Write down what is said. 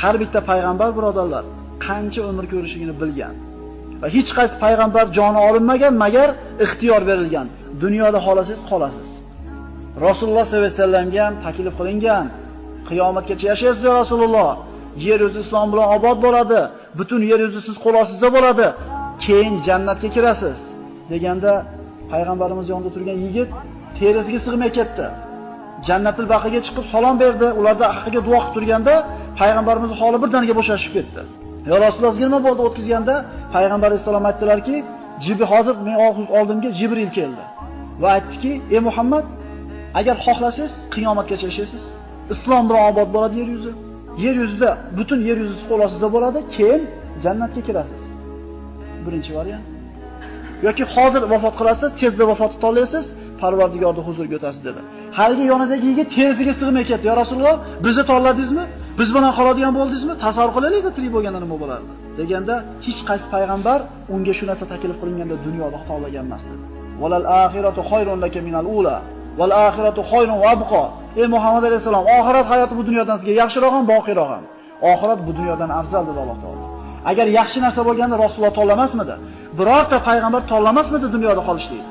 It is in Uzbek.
Har bitta payg'ambar birodarlar qancha umr ko'rishligini bilgan. Va hech qaysi payg'ambar joni olinmagan, magar ixtiyor berilgan. Dunyoda xolasangiz qolasiz. Rasululloh sollallohu alayhi vasallamga ham taklif qilingan. Qiyomatgacha yashaysiz ya Rasululloh. Yer yuzi islom bilan obod bo'ladi. Butun yer yuzi siz qo'l ostida bo'ladi. Keyin jannatga kirasiz. Deganda payg'ambarimiz yonida turgan yigit terisiga sig'may ketdi. Jannatul baqiga chiqib salom berdi. Ularda haqqiga duo qilib turganda payg'ambarimiz holi birdaniga bo'shashib ketdi. Ya Rasululloh nima bo'ldi o'tkazganda payg'ambar alayhisalom aytdilarki, hozir men oldimga Jibril keldi va aytdiki, "Ey Muhammad, agar xohlasangiz qiyomatgacha yashaysiz. Islom bilan obod bo'ladi yer yuzi. Yer yuzida butun yer yuzi qo'l ostida bo'ladi, keyin jannatga kirasiz." Birinchi variant. Yoki hozir vafot qilasiz, tezda vafot etolasiz, Parvardigorning huzuriga o'tasiz dedi. Haligi yonidagi yigit terisiga sig'may ketdi. "Ya Rasululloh, bizni tanladingizmi? Biz bilan qoladigan bo'ldingizmi? Tasavvur qilaylik-da, tirik bo'lganda nima bo'lardi?" Deganda hech qaysi payg'ambar unga shu narsa taklif qilinganda dunyoda xatolagan emas dedi. "Valal axiratu xoyrun laka minal ula, val axiratu xoyrun va abqa." Ey Muhammad alayhisalom, oxirat hayoti bu dunyodan sizga yaxshiroq ham, boqiroq ham. Oxirat bu dunyodan afzal dedi Alloh taolo. Agar yaxshi narsa bo'lganda Rasululloh tanlamasmidi? Birorta payg'ambar tanlamasmidi dunyoda qolishlik?